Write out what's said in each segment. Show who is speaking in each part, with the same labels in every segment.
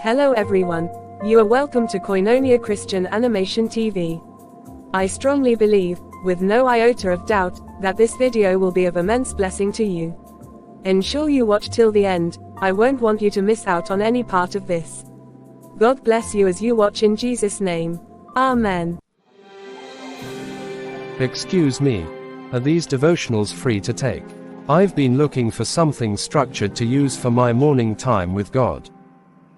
Speaker 1: Hello everyone. You are welcome to Koinonia Christian Animation TV. I strongly believe, with no iota of doubt, that this video will be of immense blessing to you. Ensure you watch till the end. I won't want you to miss out on any part of this. God bless you as you watch in Jesus' name. Amen.
Speaker 2: Excuse me. Are these devotionals free to take? I've been looking for something structured to use for my morning time with God.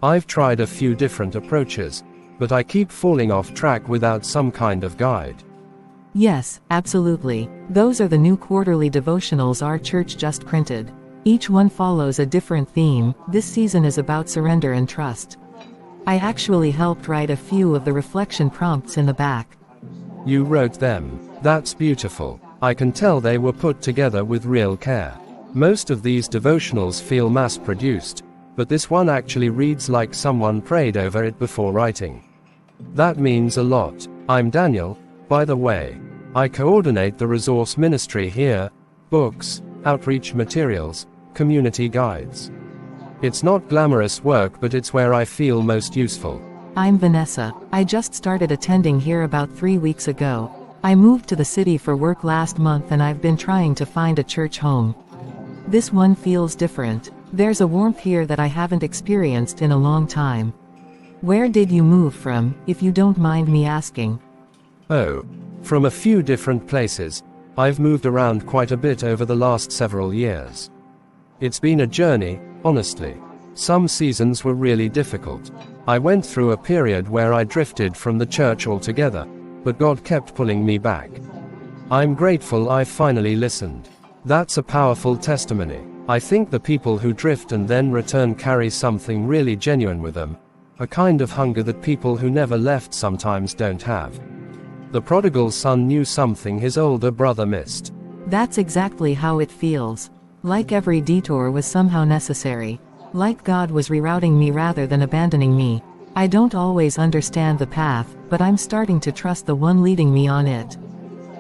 Speaker 2: I've tried a few different approaches, but I keep falling off track without some kind of guide.
Speaker 3: Yes, absolutely. Those are the new quarterly devotionals our church just printed. Each one follows a different theme. This season is about surrender and trust. I actually helped write a few of the reflection prompts in the back.
Speaker 2: You wrote them. That's beautiful. I can tell they were put together with real care. Most of these devotionals feel mass-produced, but this one actually reads like someone prayed over it before writing. That means a lot. I'm Daniel, by the way. I coordinate the resource ministry here: books, outreach materials, community guides. It's not glamorous work, but it's where I feel most useful.
Speaker 3: I'm Vanessa. I just started attending here about 3 weeks ago. I moved to the city for work last month and I've been trying to find a church home. This one feels different. There's a warmth here that I haven't experienced in a long time. Where did you move from, if you don't mind me asking?
Speaker 2: Oh, from a few different places. I've moved around quite a bit over the last several years. It's been a journey, honestly. Some seasons were really difficult. I went through a period where I drifted from the church altogether, but God kept pulling me back. I'm grateful I finally listened. That's a powerful testimony. I think the people who drift and then return carry something really genuine with them, a kind of hunger that people who never left sometimes don't have. The prodigal son knew something his older brother missed.
Speaker 3: That's exactly how it feels. Like every detour was somehow necessary. Like God was rerouting me rather than abandoning me. I don't always understand the path, but I'm starting to trust the one leading me on it.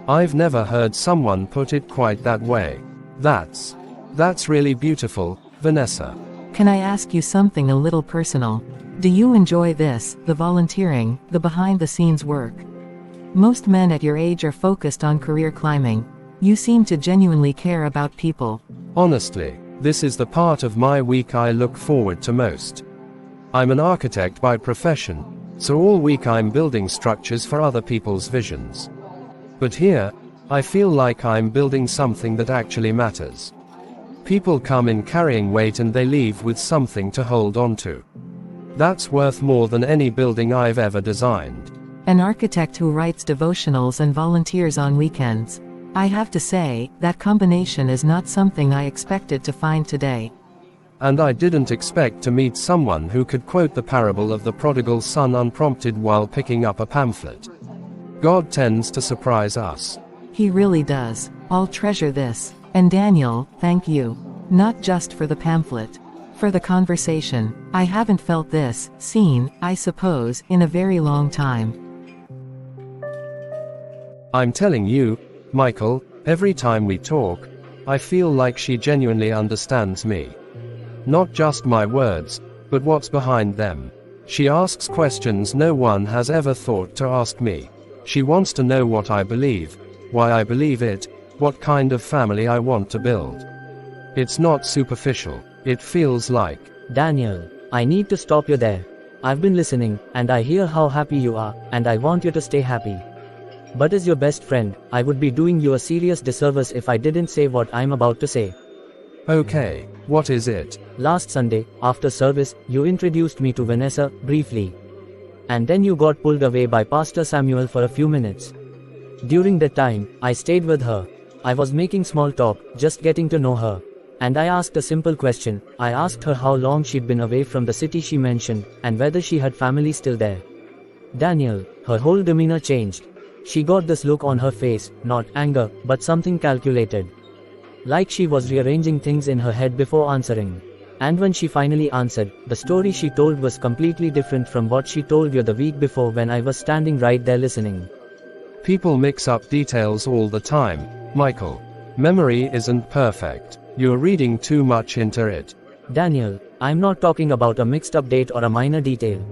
Speaker 2: I've never heard someone put it quite that way. That's really beautiful, Vanessa.
Speaker 3: Can I ask you something a little personal? Do you enjoy this, the volunteering, the behind-the-scenes work? Most men at your age are focused on career climbing. You seem to genuinely care about people.
Speaker 2: Honestly, this is the part of my week I look forward to most. I'm an architect by profession, so all week I'm building structures for other people's visions. But here, I feel like I'm building something that actually matters. People come in carrying weight and they leave with something to hold on to. That's worth more than any building I've ever designed.
Speaker 3: An architect who writes devotionals and volunteers on weekends. I have to say, that combination is not something I expected to find today.
Speaker 2: And I didn't expect to meet someone who could quote the parable of the prodigal son unprompted while picking up a pamphlet. God tends to surprise us.
Speaker 3: He really does. I'll treasure this. And Daniel, thank you. Not just for the pamphlet. For the conversation. I haven't felt this, seen, I suppose, in a very long time.
Speaker 2: I'm telling you, Michael, every time we talk, I feel like she genuinely understands me. Not just my words, but what's behind them. She asks questions no one has ever thought to ask me. She wants to know what I believe, why I believe it, what kind of family I want to build. It's not superficial. It feels like,
Speaker 4: Daniel, I need to stop you there. I've been listening, and I hear how happy you are, and I want you to stay happy. But as your best friend, I would be doing you a serious disservice if I didn't say what I'm about to say.
Speaker 2: Okay, what is it?
Speaker 4: Last Sunday, after service, you introduced me to Vanessa, briefly. And then you got pulled away by Pastor Samuel for a few minutes. During that time, I stayed with her. I was making small talk, just getting to know her. And I asked a simple question. I asked her how long she'd been away from the city she mentioned, and whether she had family still there. Daniel, her whole demeanor changed. She got this look on her face, not anger, but something calculated. Like she was rearranging things in her head before answering. And when she finally answered, the story she told was completely different from what she told you the week before when I was standing right there listening.
Speaker 2: People mix up details all the time, Michael. Memory isn't perfect. You're reading too much into it.
Speaker 4: Daniel, I'm not talking about a mixed up date or a minor detail.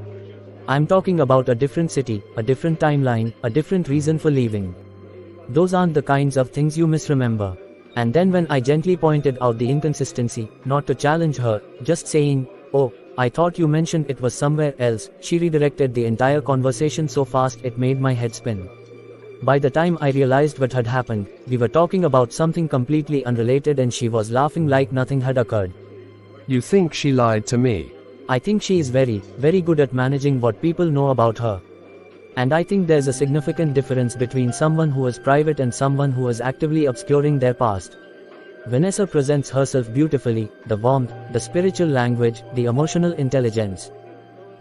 Speaker 4: I'm talking about a different city, a different timeline, a different reason for leaving. Those aren't the kinds of things you misremember. And then when I gently pointed out the inconsistency, not to challenge her, just saying, "Oh, I thought you mentioned it was somewhere else," she redirected the entire conversation so fast it made my head spin. By the time I realized what had happened, we were talking about something completely unrelated and she was laughing like nothing had occurred.
Speaker 2: You think she lied to me?
Speaker 4: I think she is very, very good at managing what people know about her. And I think there's a significant difference between someone who is private and someone who is actively obscuring their past. Vanessa presents herself beautifully, the warmth, the spiritual language, the emotional intelligence.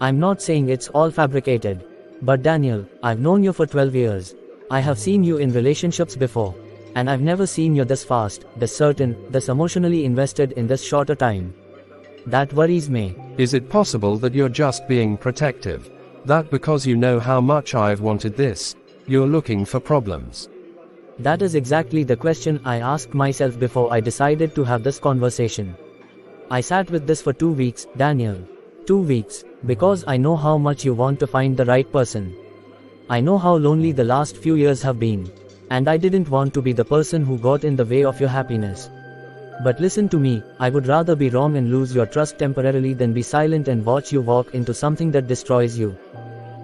Speaker 4: I'm not saying it's all fabricated. But Daniel, I've known you for 12 years. I have seen you in relationships before. And I've never seen you this fast, this certain, this emotionally invested in this shorter time. That worries me.
Speaker 2: Is it possible that you're just being protective? That because you know how much I've wanted this, you're looking for problems?
Speaker 4: That is exactly the question I asked myself before I decided to have this conversation. I sat with this for 2 weeks, Daniel. 2 weeks, because I know how much you want to find the right person. I know how lonely the last few years have been. And I didn't want to be the person who got in the way of your happiness. But listen to me, I would rather be wrong and lose your trust temporarily than be silent and watch you walk into something that destroys you.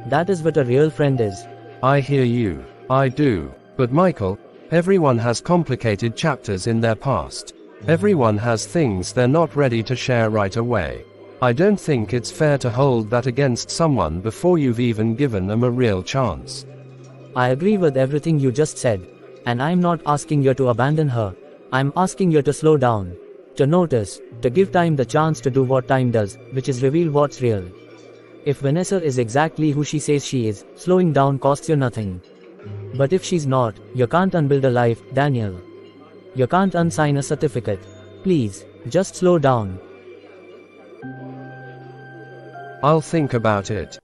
Speaker 4: That is what a real friend is.
Speaker 2: I hear you. I do. But Michael, everyone has complicated chapters in their past. Everyone has things they're not ready to share right away. I don't think it's fair to hold that against someone before you've even given them a real chance.
Speaker 4: I agree with everything you just said. And I'm not asking you to abandon her. I'm asking you to slow down. To notice, to give time the chance to do what time does, which is reveal what's real. If Vanessa is exactly who she says she is, slowing down costs you nothing. But if she's not, you can't unbuild a life, Daniel. You can't unsign a certificate. Please, just slow down.
Speaker 2: I'll think about it.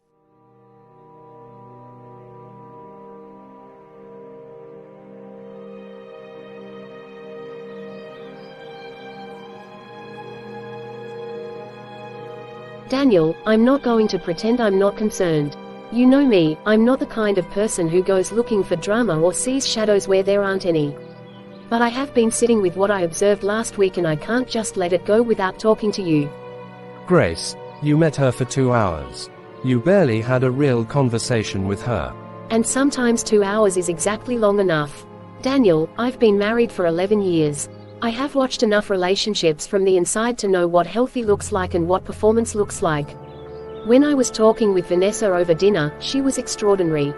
Speaker 5: Daniel, I'm not going to pretend I'm not concerned. You know me, I'm not the kind of person who goes looking for drama or sees shadows where there aren't any. But I have been sitting with what I observed last week and I can't just let it go without talking to you.
Speaker 2: Grace, you met her for 2 hours. You barely had a real conversation with her.
Speaker 5: And sometimes 2 hours is exactly long enough. Daniel, I've been married for 11 years. I have watched enough relationships from the inside to know what healthy looks like and what performance looks like. When I was talking with Vanessa over dinner, she was extraordinary.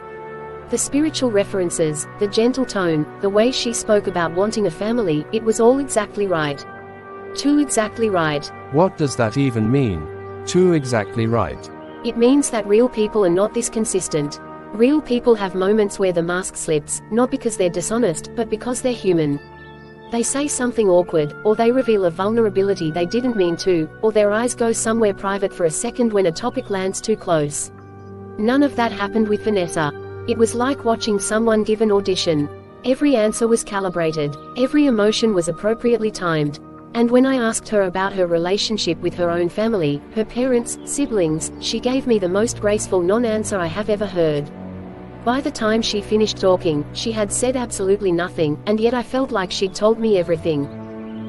Speaker 5: The spiritual references, the gentle tone, the way she spoke about wanting a family, it was all exactly right. Too exactly right.
Speaker 2: What does that even mean? Too exactly right.
Speaker 5: It means that real people are not this consistent. Real people have moments where the mask slips, not because they're dishonest, but because they're human. They say something awkward, or they reveal a vulnerability they didn't mean to, or their eyes go somewhere private for a second when a topic lands too close. None of that happened with Vanessa. It was like watching someone give an audition. Every answer was calibrated, every emotion was appropriately timed. And when I asked her about her relationship with her own family, her parents, siblings, she gave me the most graceful non-answer I have ever heard. By the time she finished talking, she had said absolutely nothing, and yet I felt like she'd told me everything.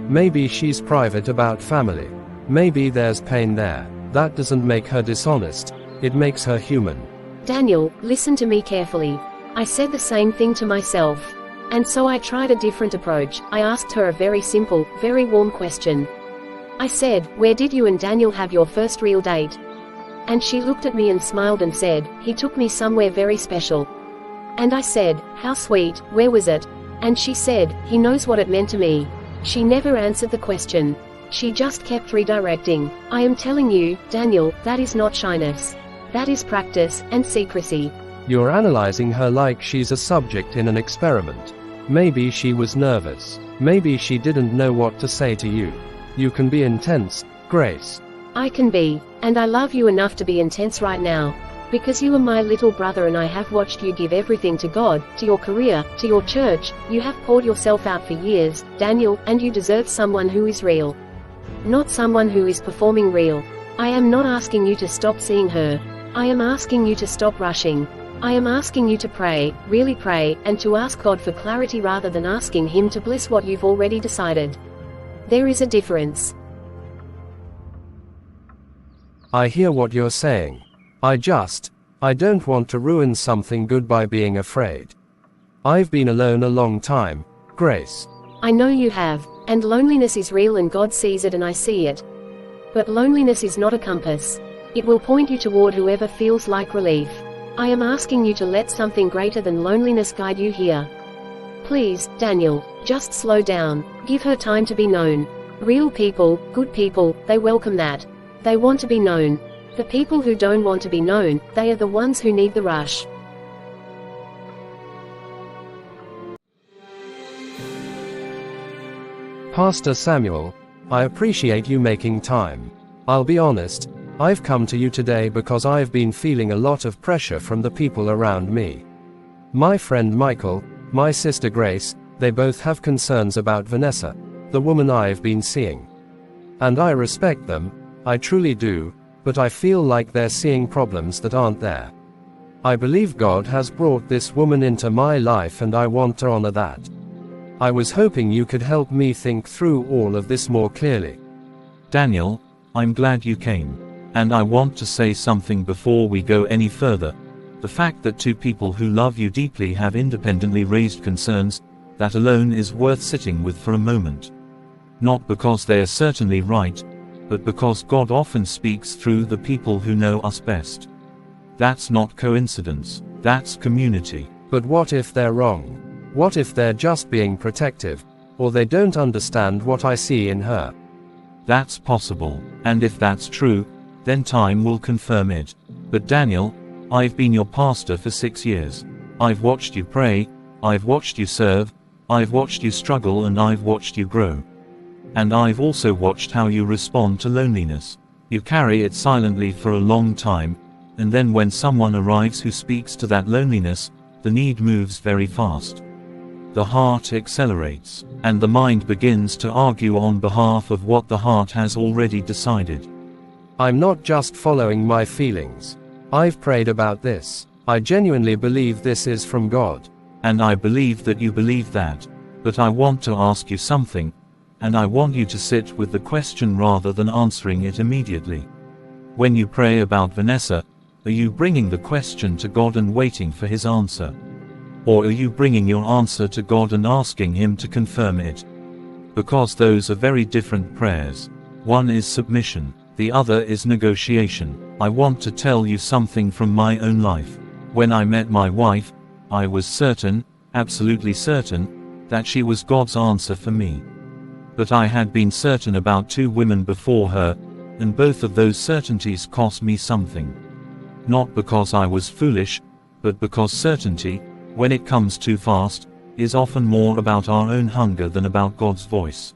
Speaker 2: Maybe she's private about family. Maybe there's pain there. That doesn't make her dishonest. It makes her human.
Speaker 5: Daniel, listen to me carefully. I said the same thing to myself. And so I tried a different approach. I asked her a very simple, very warm question. I said, "Where did you and Daniel have your first real date?" And she looked at me and smiled and said, "He took me somewhere very special." And I said, "How sweet, where was it?" And she said, "He knows what it meant to me." She never answered the question. She just kept redirecting. I am telling you, Daniel, that is not shyness. That is practice, and secrecy.
Speaker 2: You're analyzing her like she's a subject in an experiment. Maybe she was nervous. Maybe she didn't know what to say to you. You can be intense, Grace.
Speaker 5: I can be. And I love you enough to be intense right now. Because you are my little brother and I have watched you give everything to God, to your career, to your church. You have poured yourself out for years, Daniel, and you deserve someone who is real. not someone who is performing real. I am not asking you to stop seeing her. I am asking you to stop rushing. I am asking you to pray, really pray, and to ask God for clarity rather than asking Him to bless what you've already decided. There is a difference.
Speaker 2: I hear what you're saying. I don't want to ruin something good by being afraid. I've been alone a long time, Grace.
Speaker 5: I know you have, and loneliness is real and God sees it and I see it. But loneliness is not a compass. It will point you toward whoever feels like relief. I am asking you to let something greater than loneliness guide you here. Please, Daniel, just slow down, give her time to be known. Real people, good people, they welcome that. They want to be known. The people who don't want to be known, they are the ones who need the rush.
Speaker 2: Pastor Samuel, I appreciate you making time. I'll be honest, I've come to you today because I've been feeling a lot of pressure from the people around me. My friend Michael, my sister Grace, they both have concerns about Vanessa, the woman I've been seeing. And I respect them, I truly do, but I feel like they're seeing problems that aren't there. I believe God has brought this woman into my life and I want to honor that. I was hoping you could help me think through all of this more clearly.
Speaker 6: Daniel, I'm glad you came. And I want to say something before we go any further. The fact that two people who love you deeply have independently raised concerns, that alone is worth sitting with for a moment. Not because they are certainly right, but because God often speaks through the people who know us best. That's not coincidence, that's community.
Speaker 2: But what if they're wrong? What if they're just being protective, or they don't understand what I see in her?
Speaker 6: That's possible, and if that's true, then time will confirm it. But Daniel, I've been your pastor for 6 years. I've watched you pray, I've watched you serve, I've watched you struggle and I've watched you grow. And I've also watched how you respond to loneliness. You carry it silently for a long time, and then when someone arrives who speaks to that loneliness, the need moves very fast. The heart accelerates, and the mind begins to argue on behalf of what the heart has already decided.
Speaker 2: I'm not just following my feelings. I've prayed about this. I genuinely believe this is from God.
Speaker 6: And I believe that you believe that. But I want to ask you something, and I want you to sit with the question rather than answering it immediately. When you pray about Vanessa, are you bringing the question to God and waiting for His answer? Or are you bringing your answer to God and asking Him to confirm it? Because those are very different prayers. One is submission, the other is negotiation. I want to tell you something from my own life. When I met my wife, I was certain, absolutely certain, that she was God's answer for me. But I had been certain about 2 women before her, and both of those certainties cost me something. Not because I was foolish, but because certainty, when it comes too fast, is often more about our own hunger than about God's voice.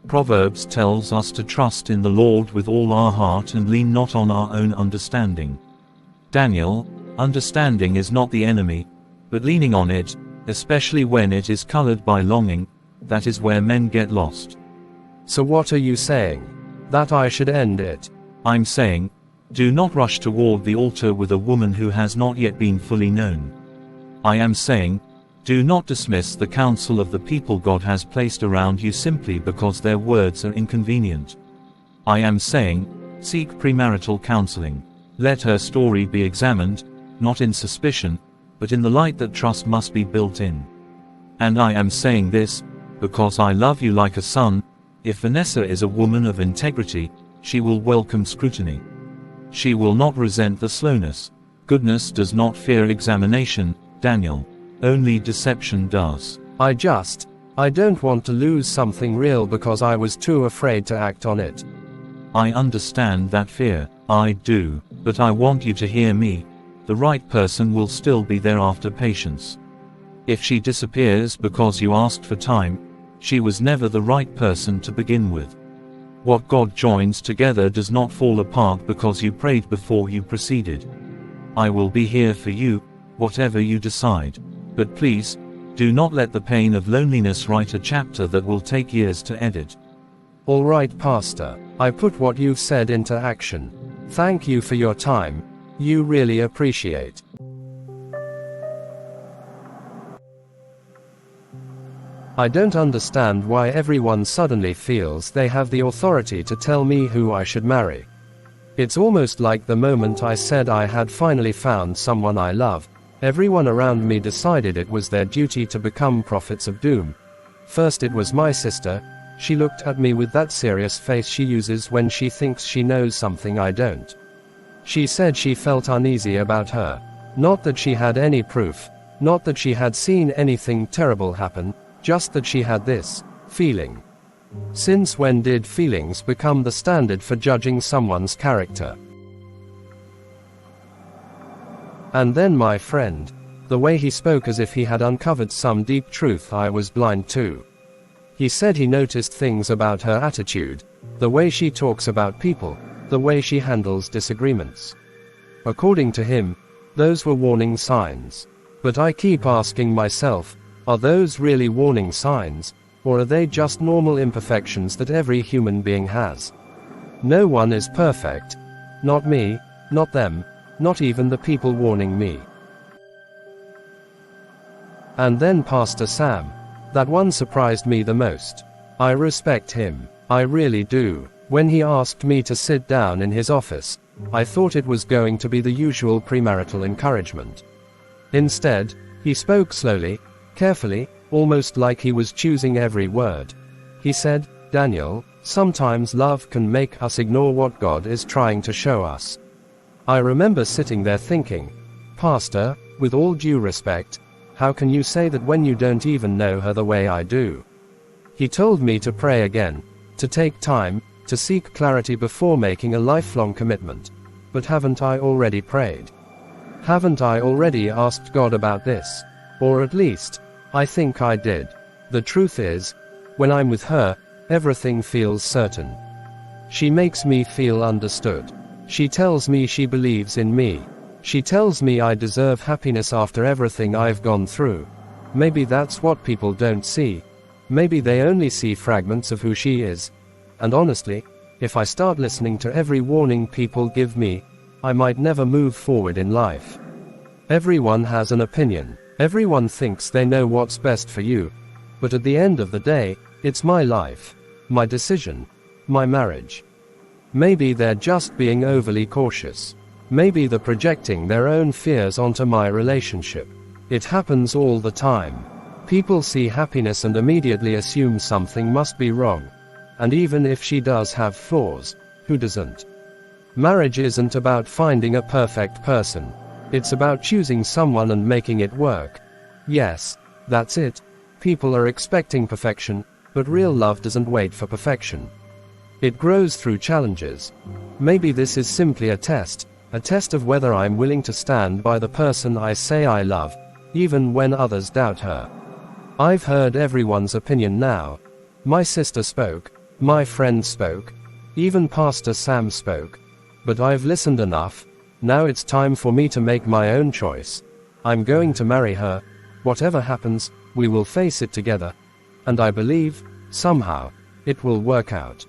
Speaker 6: Proverbs tells us to trust in the Lord with all our heart and lean not on our own understanding. Daniel, understanding is not the enemy, but leaning on it, especially when it is colored by longing, that is where men get lost.
Speaker 2: So what are you saying? That I should end it?
Speaker 6: I'm saying, do not rush toward the altar with a woman who has not yet been fully known. I am saying, do not dismiss the counsel of the people God has placed around you simply because their words are inconvenient. I am saying, seek premarital counseling. Let her story be examined, not in suspicion, but in the light that trust must be built in. And I am saying this, because I love you like a son. If Vanessa is a woman of integrity, she will welcome scrutiny. She will not resent the slowness. Goodness does not fear examination, Daniel. Only deception does.
Speaker 2: I don't want to lose something real because I was too afraid to act on it.
Speaker 6: I understand that fear, I do, but I want you to hear me. The right person will still be there after patience. If she disappears because you asked for time, she was never the right person to begin with. What God joins together does not fall apart because you prayed before you proceeded. I will be here for you, whatever you decide. But please, do not let the pain of loneliness write a chapter that will take years to edit.
Speaker 2: All right, Pastor. I put what you've said into action. Thank you for your time. You really appreciate. I don't understand why everyone suddenly feels they have the authority to tell me who I should marry. It's almost like the moment I said I had finally found someone I love, everyone around me decided it was their duty to become prophets of doom. First it was my sister. She looked at me with that serious face she uses when she thinks she knows something I don't. She said she felt uneasy about her. Not that she had any proof, not that she had seen anything terrible happen, just that she had this feeling. Since when did feelings become the standard for judging someone's character? And then my friend, the way he spoke as if he had uncovered some deep truth I was blind to. He said he noticed things about her attitude, the way she talks about people, the way she handles disagreements. According to him, those were warning signs. But I keep asking myself, are those really warning signs, or are they just normal imperfections that every human being has? No one is perfect. Not me, not them, not even the people warning me. And then Pastor Sam. That one surprised me the most. I respect him. I really do. When he asked me to sit down in his office, I thought it was going to be the usual premarital encouragement. Instead, he spoke slowly, carefully, almost like he was choosing every word. He said, "Daniel, sometimes love can make us ignore what God is trying to show us." I remember sitting there thinking, "Pastor, with all due respect, how can you say that when you don't even know her the way I do?" He told me to pray again, to take time, to seek clarity before making a lifelong commitment. But haven't I already prayed? Haven't I already asked God about this? Or at least, I think I did. The truth is, when I'm with her, everything feels certain. She makes me feel understood. She tells me she believes in me. She tells me I deserve happiness after everything I've gone through. Maybe that's what people don't see. Maybe they only see fragments of who she is. And honestly, if I start listening to every warning people give me, I might never move forward in life. Everyone has an opinion. Everyone thinks they know what's best for you. But at the end of the day, it's my life, my decision, my marriage. Maybe they're just being overly cautious. Maybe they're projecting their own fears onto my relationship. It happens all the time. People see happiness and immediately assume something must be wrong. And even if she does have flaws, who doesn't? Marriage isn't about finding a perfect person. It's about choosing someone and making it work. Yes, that's it. People are expecting perfection, but real love doesn't wait for perfection. It grows through challenges. Maybe this is simply a test of whether I'm willing to stand by the person I say I love, even when others doubt her. I've heard everyone's opinion now. My sister spoke, my friend spoke, even Pastor Sam spoke. But I've listened enough. Now it's time for me to make my own choice. I'm going to marry her. Whatever happens, we will face it together. And I believe, somehow, it will work out.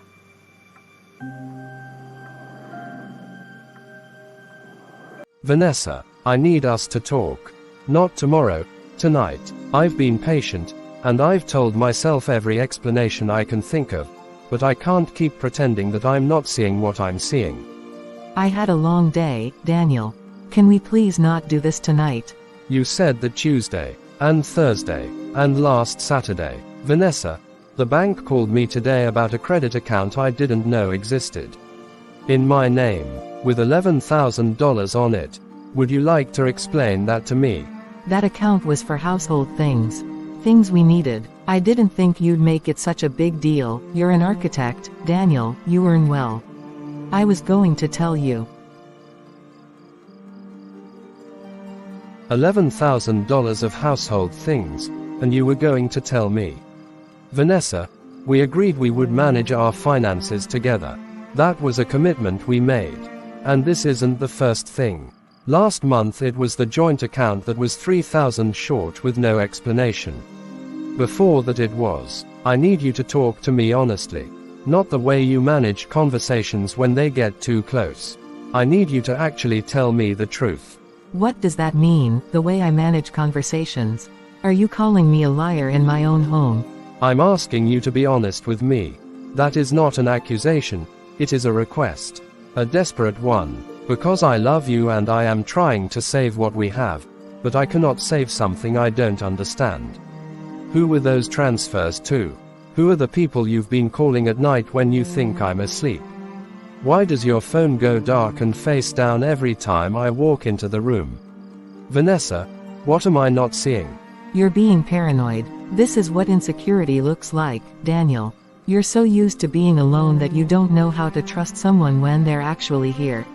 Speaker 2: Vanessa, I need us to talk. Not tomorrow, tonight. I've been patient, and I've told myself every explanation I can think of, but I can't keep pretending that I'm not seeing what I'm seeing.
Speaker 3: I had a long day, Daniel. Can we please not do this tonight?
Speaker 2: You said that Tuesday, and Thursday, and last Saturday. Vanessa, the bank called me today about a credit account I didn't know existed. In my name, with $11,000 on it. Would you like to explain that to me?
Speaker 3: That account was for household things. Things we needed. I didn't think you'd make it such a big deal. You're an architect, Daniel, you earn well. I was going to tell you.
Speaker 2: $11,000 of household things, and you were going to tell me. Vanessa, we agreed we would manage our finances together. That was a commitment we made. And this isn't the first thing. Last month it was the joint account that was $3,000 short with no explanation. Before that it was. I need you to talk to me honestly. not the way you manage conversations when they get too close. I need you to actually tell me the truth.
Speaker 3: What does that mean, the way I manage conversations? Are you calling me a liar in my own home?
Speaker 2: I'm asking you to be honest with me. That is not an accusation, it is a request. A desperate one. Because I love you and I am trying to save what we have, but I cannot save something I don't understand. Who were those transfers to? Who are the people you've been calling at night when you think I'm asleep? Why does your phone go dark and face down every time I walk into the room? Vanessa, what am I not seeing?
Speaker 3: You're being paranoid. This is what insecurity looks like, Daniel. You're so used to being alone that you don't know how to trust someone when they're actually here.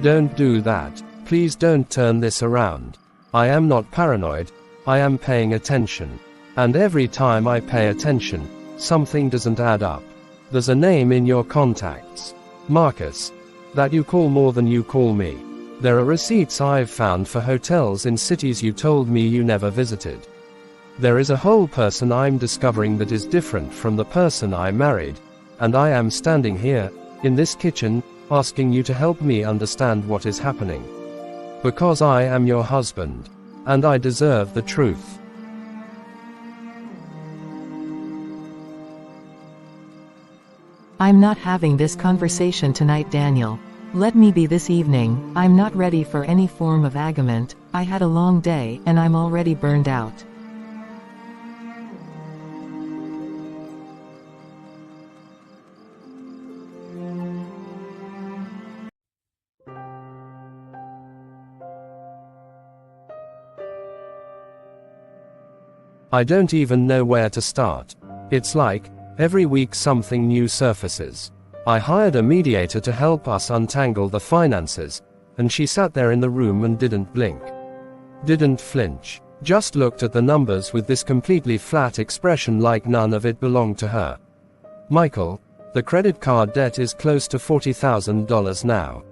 Speaker 2: Don't do that. Please don't turn this around. I am not paranoid, I am paying attention. And every time I pay attention, something doesn't add up. There's a name in your contacts. Marcus. That you call more than you call me. There are receipts I've found for hotels in cities you told me you never visited. There is a whole person I'm discovering that is different from the person I married, and I am standing here, in this kitchen, asking you to help me understand what is happening. Because I am your husband, and I deserve the truth.
Speaker 3: I'm not having this conversation tonight, Daniel. Let me be this evening. I'm not ready for any form of argument. I had a long day, and I'm already burned out.
Speaker 2: I don't even know where to start. It's like, every week something new surfaces. I hired a mediator to help us untangle the finances, and she sat there in the room and didn't blink. Didn't flinch. Just looked at the numbers with this completely flat expression like none of it belonged to her. Michael, the credit card debt is close to $40,000 now.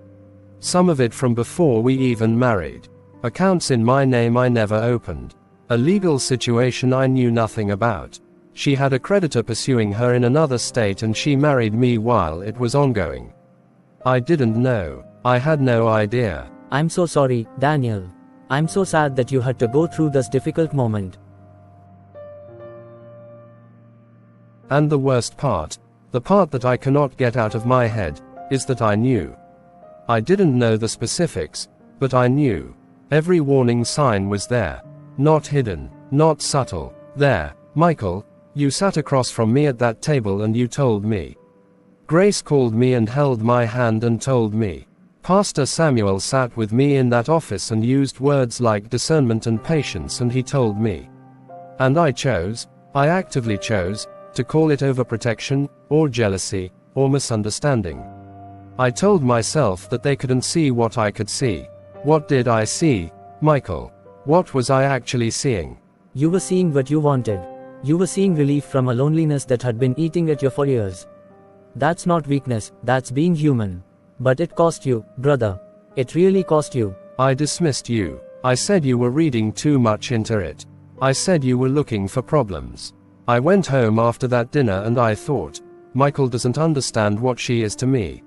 Speaker 2: Some of it from before we even married. Accounts in my name I never opened. A legal situation I knew nothing about. She had a creditor pursuing her in another state and she married me while it was ongoing. I didn't know. I had no idea.
Speaker 4: I'm so sorry, Daniel. I'm so sad that you had to go through this difficult moment.
Speaker 2: And the worst part, the part that I cannot get out of my head, is that I knew. I didn't know the specifics, but I knew. Every warning sign was there. Not hidden, not subtle. There, Michael, you sat across from me at that table and you told me. Grace called me and held my hand and told me. Pastor Samuel sat with me in that office and used words like discernment and patience and he told me. And I actively chose, to call it overprotection, or jealousy, or misunderstanding. I told myself that they couldn't see what I could see. What did I see, Michael? What was I actually seeing?
Speaker 4: You were seeing what you wanted. You were seeing relief from a loneliness that had been eating at you for years. That's not weakness, that's being human. But it cost you, brother. It really cost you.
Speaker 2: I dismissed you. I said you were reading too much into it. I said you were looking for problems. I went home after that dinner and I thought, Michael doesn't understand what she is to me.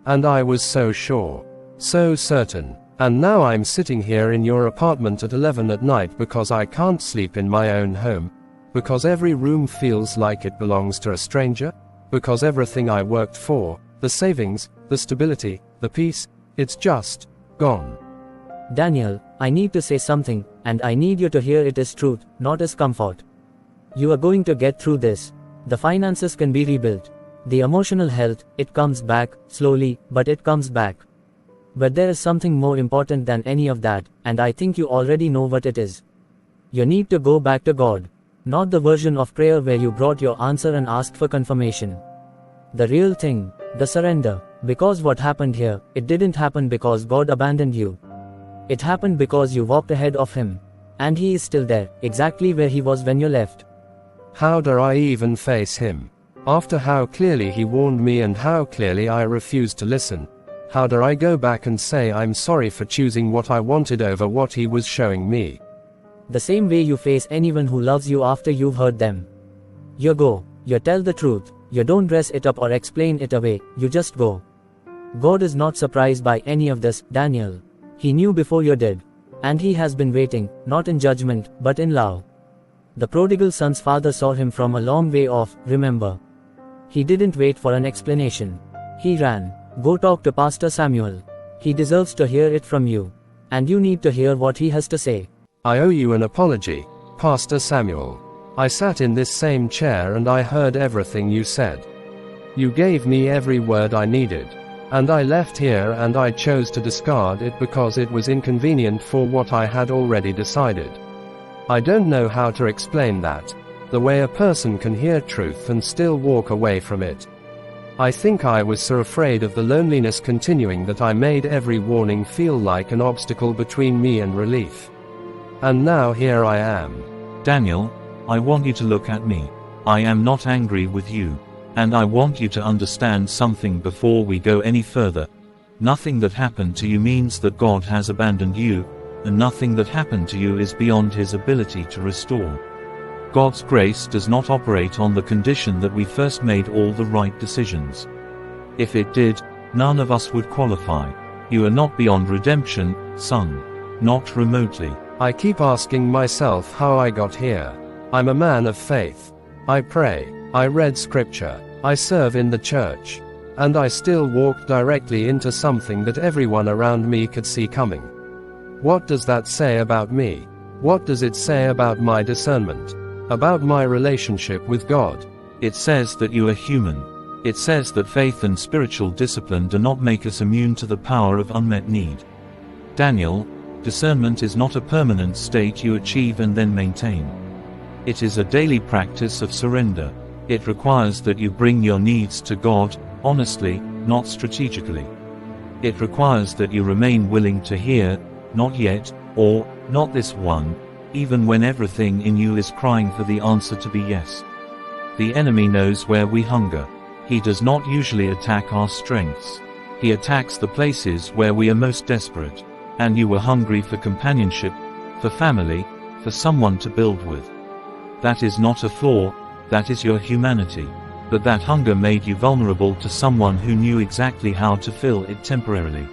Speaker 2: And I was so sure. So certain. And now I'm sitting here in your apartment at 11 at night because I can't sleep in my own home. Because every room feels like it belongs to a stranger. Because everything I worked for, the savings, the stability, the peace, it's just gone.
Speaker 4: Daniel, I need to say something, and I need you to hear it as truth, not as comfort. You are going to get through this. The finances can be rebuilt. The emotional health, it comes back, slowly, but it comes back. But there is something more important than any of that, and I think you already know what it is. You need to go back to God. Not the version of prayer where you brought your answer and asked for confirmation. The real thing, the surrender. Because what happened here, it didn't happen because God abandoned you. It happened because you walked ahead of Him. And He is still there, exactly where He was when you left.
Speaker 2: How dare I even face Him? After how clearly He warned me and how clearly I refused to listen. How dare I go back and say I'm sorry for choosing what I wanted over what He was showing me?
Speaker 4: The same way you face anyone who loves you after you've hurt them. You go, you tell the truth, You don't dress it up or explain it away, you just go. God is not surprised by any of this, Daniel. He knew before you did. And he has been waiting, not in judgment, but in love. The prodigal son's father saw him from a long way off, remember. He didn't wait for an explanation. He ran. Go talk to Pastor Samuel. He deserves to hear it from you. And you need to hear what he has to say.
Speaker 2: I owe you an apology, Pastor Samuel. I sat in this same chair and I heard everything you said. You gave me every word I needed. And I left here and I chose to discard it because it was inconvenient for what I had already decided. I don't know how to explain that. The way a person can hear truth and still walk away from it. I think I was so afraid of the loneliness continuing that I made every warning feel like an obstacle between me and relief. And now here I am.
Speaker 6: Daniel, I want you to look at me. I am not angry with you. And I want you to understand something before we go any further. Nothing that happened to you means that God has abandoned you, and nothing that happened to you is beyond His ability to restore. God's grace does not operate on the condition that we first made all the right decisions. If it did, none of us would qualify. You are not beyond redemption, son. Not remotely.
Speaker 2: I keep asking myself how I got here. I'm a man of faith. I pray. I read scripture. I serve in the church. And I still walked directly into something that everyone around me could see coming. What does that say about me? What does it say about my discernment? About my relationship with God?
Speaker 6: It says that you are human. It says that faith and spiritual discipline do not make us immune to the power of unmet need. Daniel, discernment is not a permanent state you achieve and then maintain. It is a daily practice of surrender. It requires that you bring your needs to God, honestly, not strategically. It requires that you remain willing to hear, not yet, or, not this one, even when everything in you is crying for the answer to be yes. The enemy knows where we hunger. He does not usually attack our strengths. He attacks the places where we are most desperate. And you were hungry for companionship, for family, for someone to build with. That is not a flaw, that is your humanity. But that hunger made you vulnerable to someone who knew exactly how to fill it temporarily.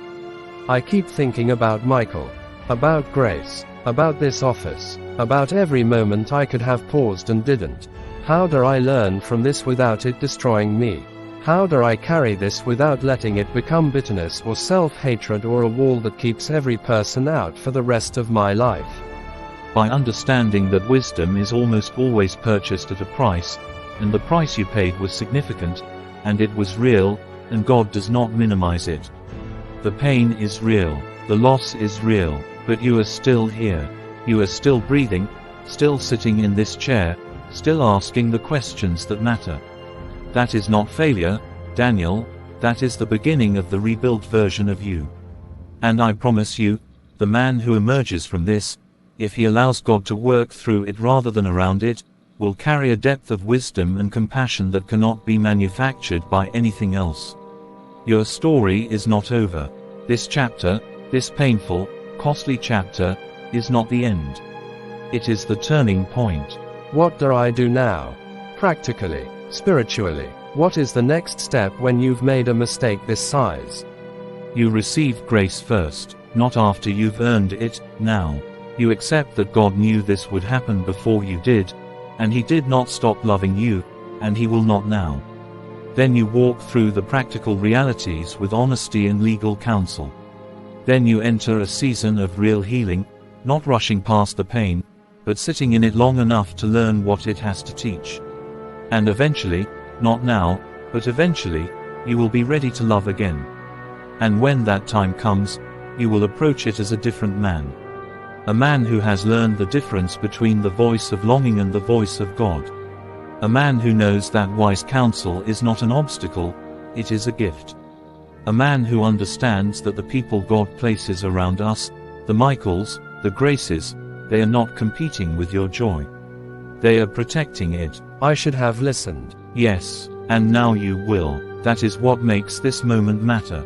Speaker 2: I keep thinking about Michael, about Grace, about this office, about every moment I could have paused and didn't. How do I learn from this without it destroying me? How do I carry this without letting it become bitterness or self-hatred or a wall that keeps every person out for the rest of my life?
Speaker 6: By understanding that wisdom is almost always purchased at a price, and the price you paid was significant, and it was real, and God does not minimize it. The pain is real, the loss is real, but you are still here. You are still breathing, still sitting in this chair, still asking the questions that matter. That is not failure, Daniel, that is the beginning of the rebuilt version of you. And I promise you, the man who emerges from this, if he allows God to work through it rather than around it, will carry a depth of wisdom and compassion that cannot be manufactured by anything else. Your story is not over. This chapter, this painful, costly chapter, is not the end. It is the turning point.
Speaker 2: What do I do now? Practically, spiritually, what is the next step when you've made a mistake this size?
Speaker 6: You receive grace first, not after you've earned it, now. You accept that God knew this would happen before you did, and He did not stop loving you, and He will not now. Then you walk through the practical realities with honesty and legal counsel. Then you enter a season of real healing, not rushing past the pain, but sitting in it long enough to learn what it has to teach. And eventually, not now, but eventually, you will be ready to love again. And when that time comes, you will approach it as a different man. A man who has learned the difference between the voice of longing and the voice of God. A man who knows that wise counsel is not an obstacle, it is a gift. A man who understands that the people God places around us, the Michaels, the Graces, they are not competing with your joy. They are protecting it.
Speaker 2: I should have listened.
Speaker 6: Yes, and now you will. That is what makes this moment matter.